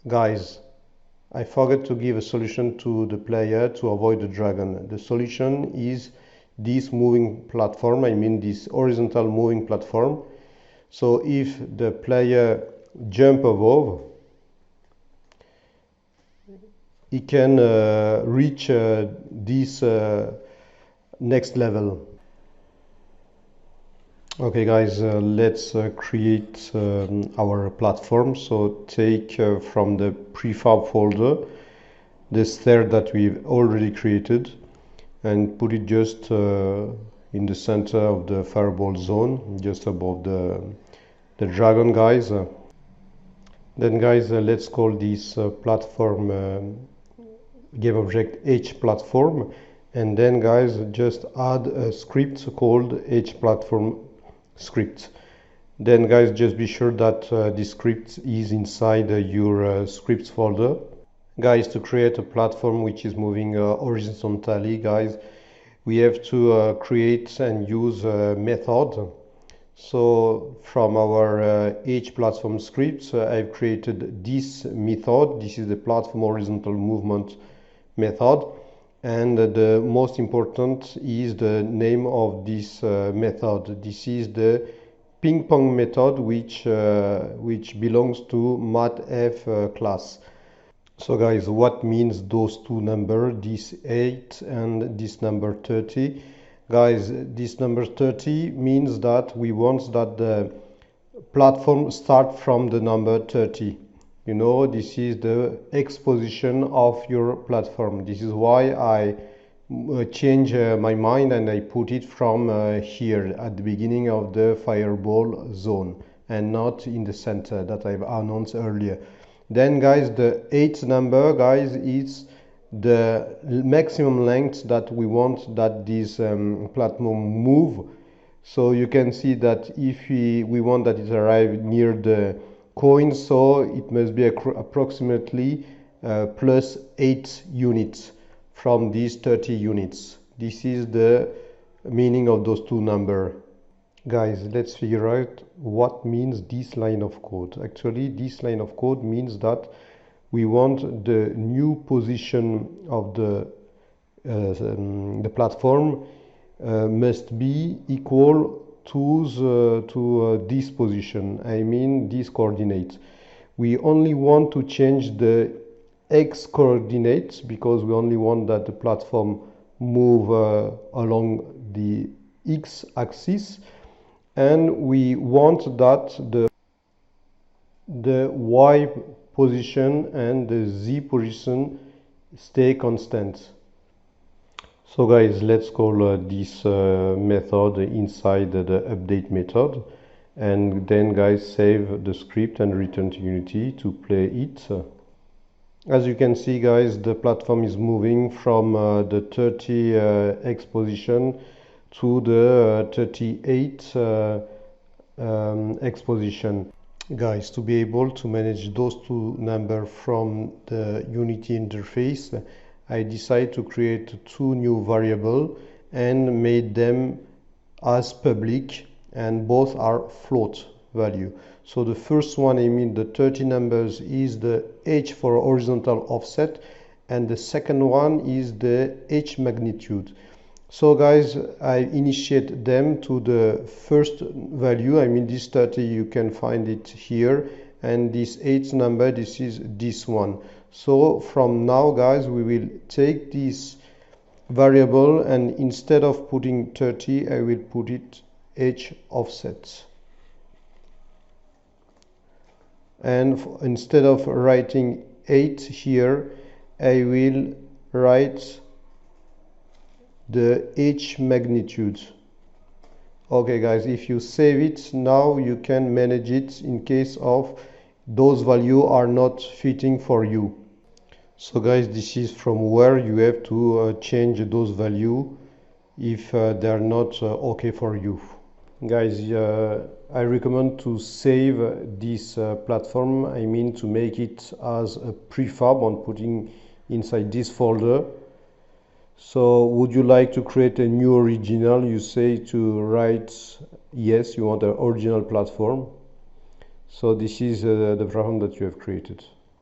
Guys, I forgot to give a solution to the player to avoid the dragon. The solution is this moving platform, I mean this horizontal moving platform. So if the player jump above, he can reach this next level. Okay guys, let's create our platform. So take from the prefab folder the stair that we've already created and put it just in the center of the fireball zone, just above the dragon, guys. Then guys, let's call this platform game object H platform, and then guys just add a script called H platform script. Then guys, just be sure that the script is inside your scripts folder. Guys, to create a platform which is moving horizontally, guys, we have to create and use a method. So from our H platform script, I've created this method. This is the platform horizontal movement method, and the most important is the name of this method. This is the ping pong method, which belongs to mathf class. So guys, what means those two numbers, this 8 and this number 30? Guys, this number 30 means that we want that the platform start from the number 30. You know, this is the X position of your platform. This is why I change my mind and I put it from here at the beginning of the fireball zone and not in the center that I've announced earlier. Then guys, the 8th number, guys, is the maximum length that we want that this platform move. So you can see that if we want that it arrive near the coin, so it must be approximately plus 8 units from these 30 units. This is the meaning of those two numbers. Guys, let's figure out what means this line of code. Actually, this line of code means that we want the new position of the platform must be equal to this position. I mean this coordinate. We only want to change the X coordinates because we only want that the platform move along the X axis, and we want that the Y position and the Z position stay constant. So guys, let's call this method inside the update method, and then guys save the script and return to Unity to play it. As you can see guys, the platform is moving from the 30 X position to the 38 X position. Guys, to be able to manage those two numbers from the Unity interface, I decided to create two new variables and made them as public, and both are float value. So the first one, I mean the 30 numbers, is the H for horizontal offset, and the second one is the H magnitude. So guys, I initiate them to the first value. I mean this 30, you can find it here, and this 8th number, this is this one. So from now guys, we will take this variable, and instead of putting 30, I will put it H offset. And instead of writing 8 here, I will write the H magnitude. Okay guys, if you save it, now you can manage it in case of those values are not fitting for you. So guys, this is from where you have to change those values if they are not okay for you. Guys, I recommend to save this platform, I mean to make it as a prefab on putting inside this folder. So would you like to create a new original? You say to write yes, you want an original platform. So this is the platform that you have created.